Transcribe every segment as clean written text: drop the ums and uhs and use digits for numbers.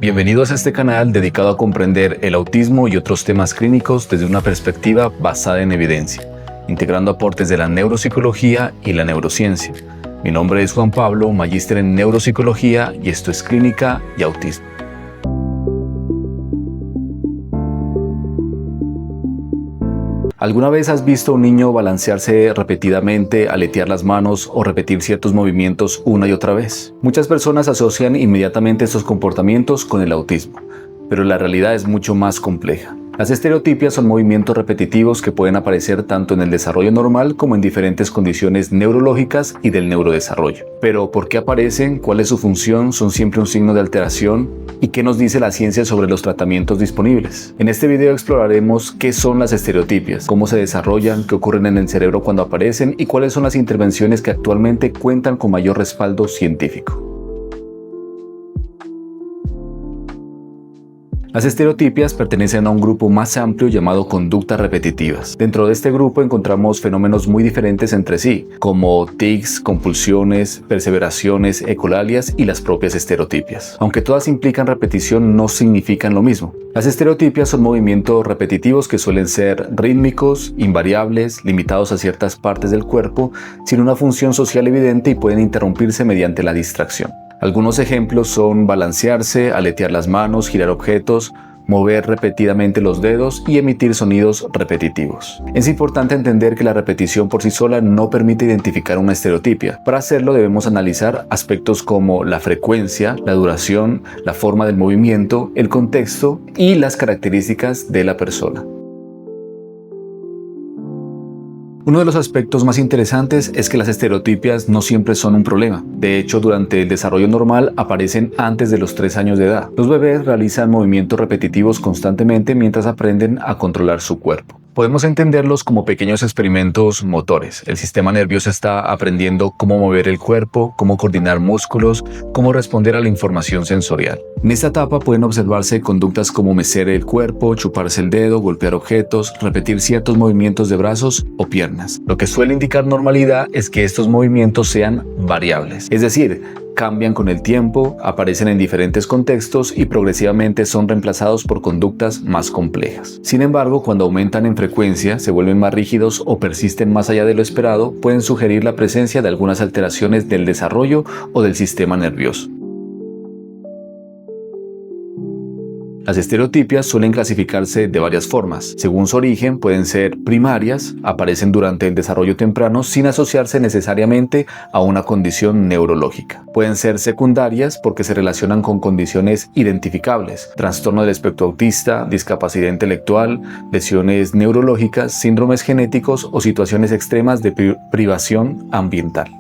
Bienvenidos a este canal dedicado a comprender el autismo y otros temas clínicos desde una perspectiva basada en evidencia, integrando aportes de la neuropsicología y la neurociencia. Mi nombre es Juan Pablo, magíster en neuropsicología, y esto es Clínica y Autismo. ¿Alguna vez has visto a un niño balancearse repetidamente, aletear las manos o repetir ciertos movimientos una y otra vez? Muchas personas asocian inmediatamente estos comportamientos con el autismo, pero la realidad es mucho más compleja. Las estereotipias son movimientos repetitivos que pueden aparecer tanto en el desarrollo normal como en diferentes condiciones neurológicas y del neurodesarrollo. Pero, ¿por qué aparecen? ¿Cuál es su función? ¿Son siempre un signo de alteración? ¿Y qué nos dice la ciencia sobre los tratamientos disponibles? En este video exploraremos qué son las estereotipias, cómo se desarrollan, qué ocurren en el cerebro cuando aparecen y cuáles son las intervenciones que actualmente cuentan con mayor respaldo científico. Las estereotipias pertenecen a un grupo más amplio llamado conductas repetitivas. Dentro de este grupo encontramos fenómenos muy diferentes entre sí, como tics, compulsiones, perseveraciones, ecolalias y las propias estereotipias. Aunque todas implican repetición, no significan lo mismo. Las estereotipias son movimientos repetitivos que suelen ser rítmicos, invariables, limitados a ciertas partes del cuerpo, sin una función social evidente y pueden interrumpirse mediante la distracción. Algunos ejemplos son balancearse, aletear las manos, girar objetos, mover repetidamente los dedos y emitir sonidos repetitivos. Es importante entender que la repetición por sí sola no permite identificar una estereotipia. Para hacerlo debemos analizar aspectos como la frecuencia, la duración, la forma del movimiento, el contexto y las características de la persona. Uno de los aspectos más interesantes es que las estereotipias no siempre son un problema. De hecho, durante el desarrollo normal aparecen antes de los 3 años de edad. Los bebés realizan movimientos repetitivos constantemente mientras aprenden a controlar su cuerpo. Podemos entenderlos como pequeños experimentos motores. El sistema nervioso está aprendiendo cómo mover el cuerpo, cómo coordinar músculos, cómo responder a la información sensorial. En esta etapa pueden observarse conductas como mecer el cuerpo, chuparse el dedo, golpear objetos, repetir ciertos movimientos de brazos o piernas. Lo que suele indicar normalidad es que estos movimientos sean variables, es decir, cambian con el tiempo, aparecen en diferentes contextos y progresivamente son reemplazados por conductas más complejas. Sin embargo, cuando aumentan en frecuencia, se vuelven más rígidos o persisten más allá de lo esperado, pueden sugerir la presencia de algunas alteraciones del desarrollo o del sistema nervioso. Las estereotipias suelen clasificarse de varias formas. Según su origen, pueden ser primarias, aparecen durante el desarrollo temprano sin asociarse necesariamente a una condición neurológica. Pueden ser secundarias porque se relacionan con condiciones identificables, trastorno del espectro autista, discapacidad intelectual, lesiones neurológicas, síndromes genéticos o situaciones extremas de privación ambiental.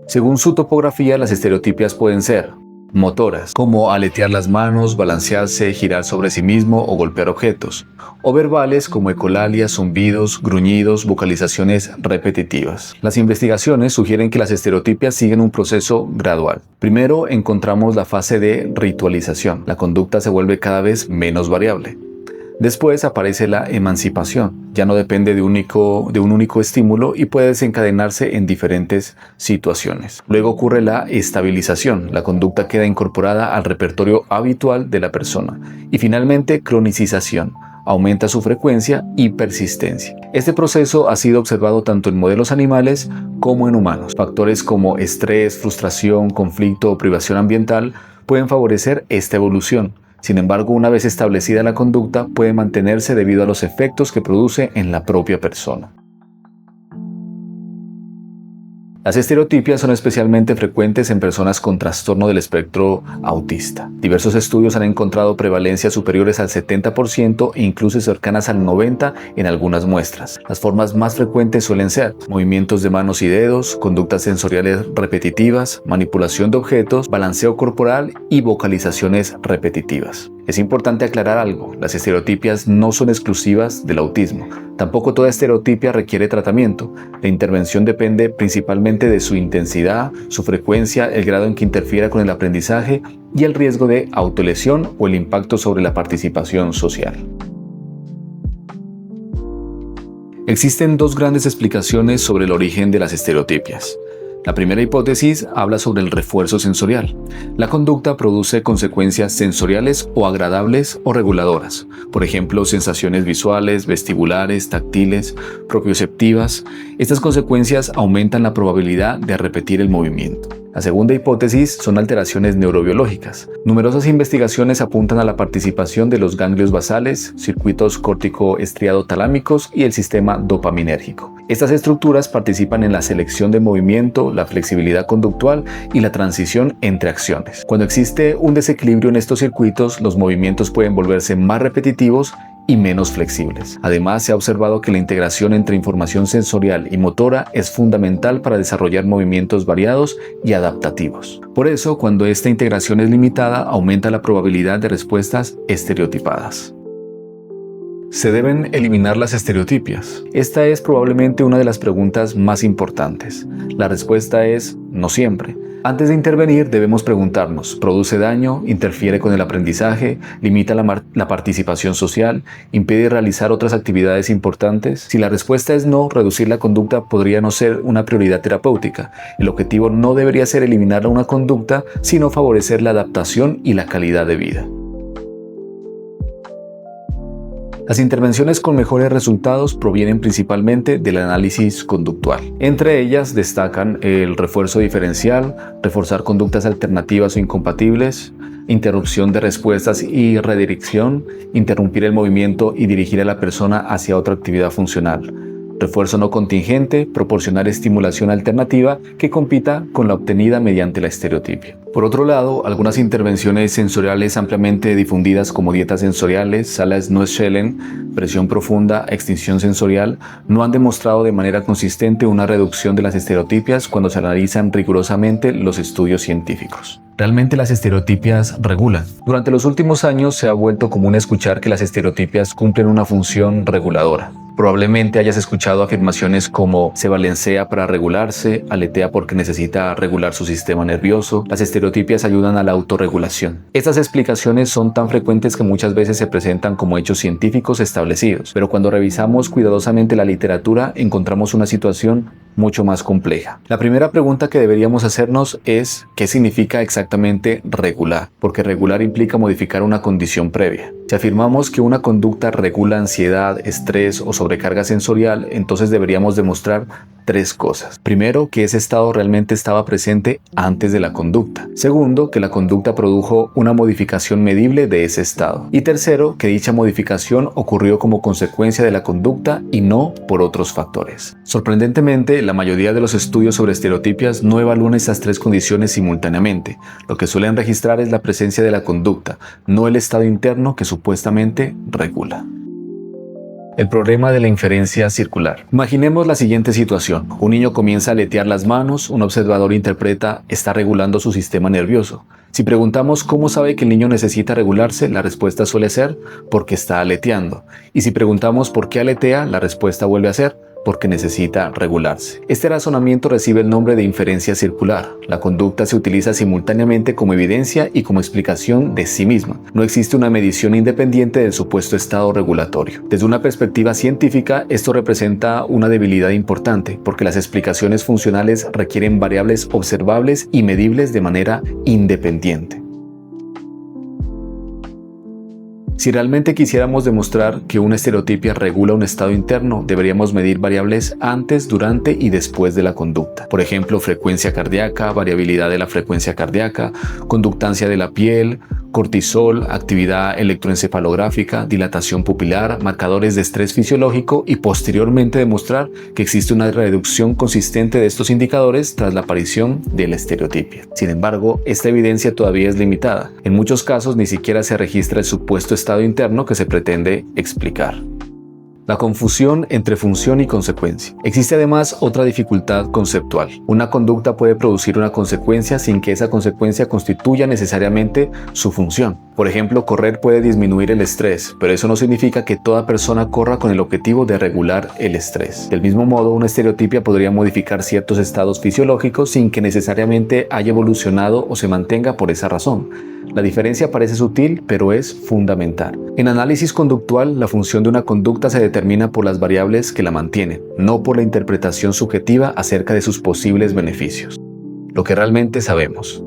Según su topografía, las estereotipias pueden ser motoras, como aletear las manos, balancearse, girar sobre sí mismo o golpear objetos, o verbales como ecolalias, zumbidos, gruñidos, vocalizaciones repetitivas. Las investigaciones sugieren que las estereotipias siguen un proceso gradual. Primero encontramos la fase de ritualización. La conducta se vuelve cada vez menos variable. Después aparece la emancipación, ya no depende de un único estímulo y puede desencadenarse en diferentes situaciones. Luego ocurre la estabilización, la conducta queda incorporada al repertorio habitual de la persona. Y finalmente, cronicización, aumenta su frecuencia y persistencia. Este proceso ha sido observado tanto en modelos animales como en humanos. Factores como estrés, frustración, conflicto o privación ambiental pueden favorecer esta evolución. Sin embargo, una vez establecida la conducta, puede mantenerse debido a los efectos que produce en la propia persona. Las estereotipias son especialmente frecuentes en personas con trastorno del espectro autista. Diversos estudios han encontrado prevalencias superiores al 70% e incluso cercanas al 90% en algunas muestras. Las formas más frecuentes suelen ser movimientos de manos y dedos, conductas sensoriales repetitivas, manipulación de objetos, balanceo corporal y vocalizaciones repetitivas. Es importante aclarar algo, las estereotipias no son exclusivas del autismo. Tampoco toda estereotipia requiere tratamiento. La intervención depende principalmente de su intensidad, su frecuencia, el grado en que interfiera con el aprendizaje y el riesgo de autolesión o el impacto sobre la participación social. Existen dos grandes explicaciones sobre el origen de las estereotipias. La primera hipótesis habla sobre el refuerzo sensorial. La conducta produce consecuencias sensoriales o agradables o reguladoras, por ejemplo, sensaciones visuales, vestibulares, táctiles, propioceptivas. Estas consecuencias aumentan la probabilidad de repetir el movimiento. La segunda hipótesis son alteraciones neurobiológicas. Numerosas investigaciones apuntan a la participación de los ganglios basales, circuitos córtico-estriado-talámicos y el sistema dopaminérgico. Estas estructuras participan en la selección de movimiento, la flexibilidad conductual y la transición entre acciones. Cuando existe un desequilibrio en estos circuitos, los movimientos pueden volverse más repetitivos y menos flexibles. Además, se ha observado que la integración entre información sensorial y motora es fundamental para desarrollar movimientos variados y adaptativos. Por eso, cuando esta integración es limitada, aumenta la probabilidad de respuestas estereotipadas. ¿Se deben eliminar las estereotipias? Esta es probablemente una de las preguntas más importantes. La respuesta es no siempre. Antes de intervenir debemos preguntarnos, ¿produce daño? ¿Interfiere con el aprendizaje? ¿Limita la participación social? ¿Impide realizar otras actividades importantes? Si la respuesta es no, reducir la conducta podría no ser una prioridad terapéutica. El objetivo no debería ser eliminar una conducta, sino favorecer la adaptación y la calidad de vida. Las intervenciones con mejores resultados provienen principalmente del análisis conductual. Entre ellas destacan el refuerzo diferencial, reforzar conductas alternativas o incompatibles, interrupción de respuestas y redirección, interrumpir el movimiento y dirigir a la persona hacia otra actividad funcional. Refuerzo no contingente, proporcionar estimulación alternativa que compita con la obtenida mediante la estereotipia. Por otro lado, algunas intervenciones sensoriales ampliamente difundidas como dietas sensoriales, salas Noes-Schellen, presión profunda, extinción sensorial, no han demostrado de manera consistente una reducción de las estereotipias cuando se analizan rigurosamente los estudios científicos. ¿Realmente las estereotipias regulan? Durante los últimos años se ha vuelto común escuchar que las estereotipias cumplen una función reguladora. Probablemente hayas escuchado afirmaciones como se balancea para regularse, aletea porque necesita regular su sistema nervioso. Las estereotipias ayudan a la autorregulación. Estas explicaciones son tan frecuentes que muchas veces se presentan como hechos científicos establecidos, pero cuando revisamos cuidadosamente la literatura encontramos una situación mucho más compleja. La primera pregunta que deberíamos hacernos es ¿qué significa exactamente regular? Porque regular implica modificar una condición previa. Si afirmamos que una conducta regula ansiedad, estrés o sobrecarga sensorial, entonces deberíamos demostrar tres cosas. Primero, que ese estado realmente estaba presente antes de la conducta. Segundo, que la conducta produjo una modificación medible de ese estado. Y tercero, que dicha modificación ocurrió como consecuencia de la conducta y no por otros factores. Sorprendentemente, la mayoría de los estudios sobre estereotipias no evalúan estas tres condiciones simultáneamente. Lo que suelen registrar es la presencia de la conducta, no el estado interno que supuestamente regula. El problema de la inferencia circular. Imaginemos la siguiente situación. Un niño comienza a aletear las manos, un observador interpreta está regulando su sistema nervioso. Si preguntamos cómo sabe que el niño necesita regularse, la respuesta suele ser porque está aleteando. Y si preguntamos por qué aletea, la respuesta vuelve a ser porque necesita regularse. Este razonamiento recibe el nombre de inferencia circular. La conducta se utiliza simultáneamente como evidencia y como explicación de sí misma. No existe una medición independiente del supuesto estado regulatorio. Desde una perspectiva científica, esto representa una debilidad importante, porque las explicaciones funcionales requieren variables observables y medibles de manera independiente. Si realmente quisiéramos demostrar que una estereotipia regula un estado interno, deberíamos medir variables antes, durante y después de la conducta. Por ejemplo, frecuencia cardíaca, variabilidad de la frecuencia cardíaca, conductancia de la piel, cortisol, actividad electroencefalográfica, dilatación pupilar, marcadores de estrés fisiológico y posteriormente demostrar que existe una reducción consistente de estos indicadores tras la aparición de la estereotipia. Sin embargo, esta evidencia todavía es limitada. En muchos casos ni siquiera se registra el supuesto estado interno que se pretende explicar. La confusión entre función y consecuencia. Existe además otra dificultad conceptual. Una conducta puede producir una consecuencia sin que esa consecuencia constituya necesariamente su función. Por ejemplo, correr puede disminuir el estrés, pero eso no significa que toda persona corra con el objetivo de regular el estrés. Del mismo modo, una estereotipia podría modificar ciertos estados fisiológicos sin que necesariamente haya evolucionado o se mantenga por esa razón. La diferencia parece sutil, pero es fundamental. En análisis conductual, la función de una conducta se determina por las variables que la mantienen, no por la interpretación subjetiva acerca de sus posibles beneficios. Lo que realmente sabemos.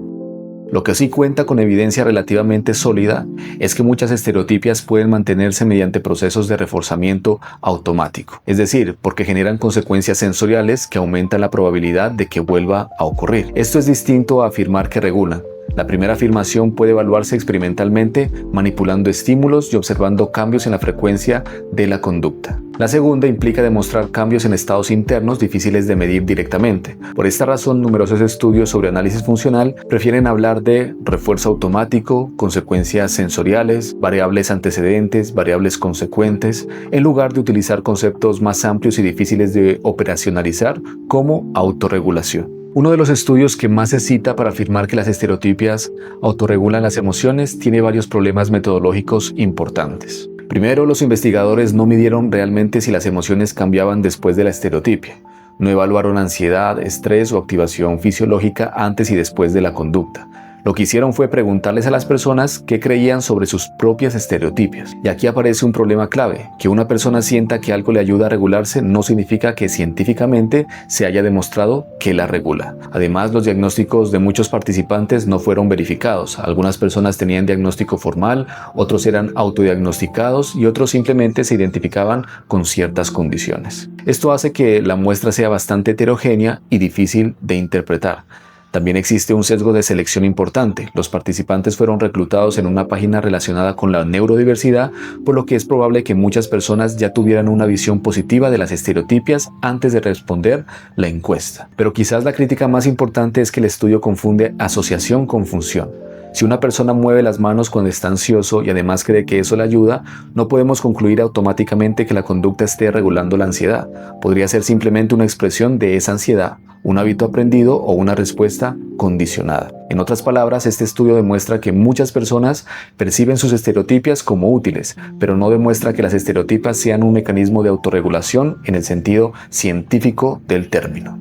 Lo que sí cuenta con evidencia relativamente sólida es que muchas estereotipias pueden mantenerse mediante procesos de reforzamiento automático, es decir, porque generan consecuencias sensoriales que aumentan la probabilidad de que vuelva a ocurrir. Esto es distinto a afirmar que regulan. La primera afirmación puede evaluarse experimentalmente manipulando estímulos y observando cambios en la frecuencia de la conducta. La segunda implica demostrar cambios en estados internos difíciles de medir directamente. Por esta razón, numerosos estudios sobre análisis funcional prefieren hablar de refuerzo automático, consecuencias sensoriales, variables antecedentes, variables consecuentes, en lugar de utilizar conceptos más amplios y difíciles de operacionalizar como autorregulación. Uno de los estudios que más se cita para afirmar que las estereotipias autorregulan las emociones tiene varios problemas metodológicos importantes. Primero, los investigadores no midieron realmente si las emociones cambiaban después de la estereotipia. No evaluaron ansiedad, estrés o activación fisiológica antes y después de la conducta. Lo que hicieron fue preguntarles a las personas qué creían sobre sus propias estereotipias. Y aquí aparece un problema clave. Que una persona sienta que algo le ayuda a regularse no significa que científicamente se haya demostrado que la regula. Además, los diagnósticos de muchos participantes no fueron verificados. Algunas personas tenían diagnóstico formal, otros eran autodiagnosticados y otros simplemente se identificaban con ciertas condiciones. Esto hace que la muestra sea bastante heterogénea y difícil de interpretar. También existe un sesgo de selección importante. Los participantes fueron reclutados en una página relacionada con la neurodiversidad, por lo que es probable que muchas personas ya tuvieran una visión positiva de las estereotipias antes de responder la encuesta. Pero quizás la crítica más importante es que el estudio confunde asociación con función. Si una persona mueve las manos cuando está ansioso y además cree que eso le ayuda, no podemos concluir automáticamente que la conducta esté regulando la ansiedad. Podría ser simplemente una expresión de esa ansiedad, un hábito aprendido o una respuesta condicionada. En otras palabras, este estudio demuestra que muchas personas perciben sus estereotipias como útiles, pero no demuestra que las estereotipias sean un mecanismo de autorregulación en el sentido científico del término.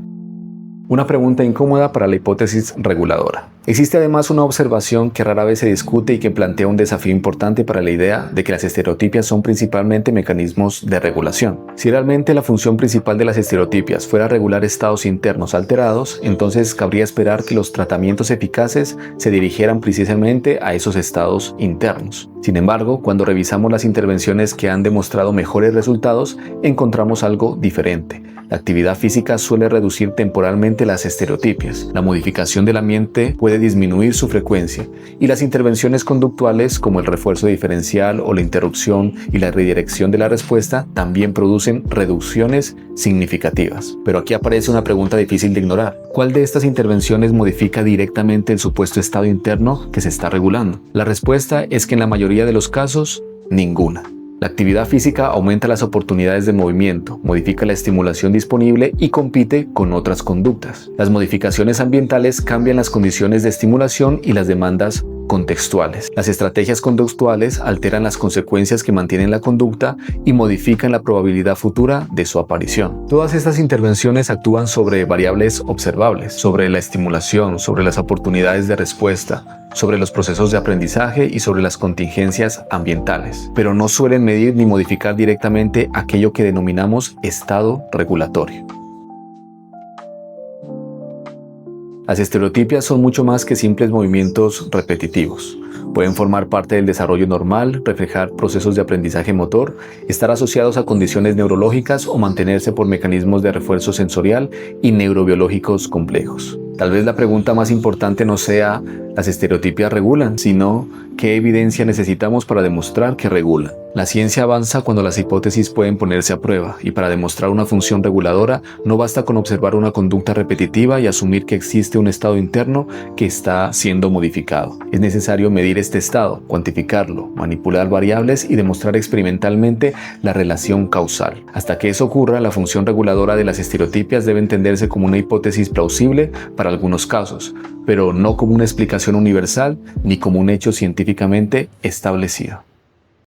Una pregunta incómoda para la hipótesis reguladora. Existe además una observación que rara vez se discute y que plantea un desafío importante para la idea de que las estereotipias son principalmente mecanismos de regulación. Si realmente la función principal de las estereotipias fuera regular estados internos alterados, entonces cabría esperar que los tratamientos eficaces se dirigieran precisamente a esos estados internos. Sin embargo, cuando revisamos las intervenciones que han demostrado mejores resultados, encontramos algo diferente. La actividad física suele reducir temporalmente las estereotipias. La modificación del ambiente puede disminuir su frecuencia y las intervenciones conductuales como el refuerzo diferencial o la interrupción y la redirección de la respuesta también producen reducciones significativas. Pero aquí aparece una pregunta difícil de ignorar. ¿Cuál de estas intervenciones modifica directamente el supuesto estado interno que se está regulando? La respuesta es que en la mayoría de los casos, ninguna. La actividad física aumenta las oportunidades de movimiento, modifica la estimulación disponible y compite con otras conductas. Las modificaciones ambientales cambian las condiciones de estimulación y las demandas contextuales. Las estrategias conductuales alteran las consecuencias que mantienen la conducta y modifican la probabilidad futura de su aparición. Todas estas intervenciones actúan sobre variables observables, sobre la estimulación, sobre las oportunidades de respuesta, sobre los procesos de aprendizaje y sobre las contingencias ambientales, pero no suelen medir ni modificar directamente aquello que denominamos estado regulatorio. Las estereotipias son mucho más que simples movimientos repetitivos. Pueden formar parte del desarrollo normal, reflejar procesos de aprendizaje motor, estar asociados a condiciones neurológicas o mantenerse por mecanismos de refuerzo sensorial y neurobiológicos complejos. Tal vez la pregunta más importante no sea ¿las estereotipias regulan?, sino ¿qué evidencia necesitamos para demostrar que regulan? La ciencia avanza cuando las hipótesis pueden ponerse a prueba, y para demostrar una función reguladora no basta con observar una conducta repetitiva y asumir que existe un estado interno que está siendo modificado. Es necesario medir este estado, cuantificarlo, manipular variables y demostrar experimentalmente la relación causal. Hasta que eso ocurra, la función reguladora de las estereotipias debe entenderse como una hipótesis plausible para algunos casos, pero no como una explicación universal ni como un hecho científicamente establecido.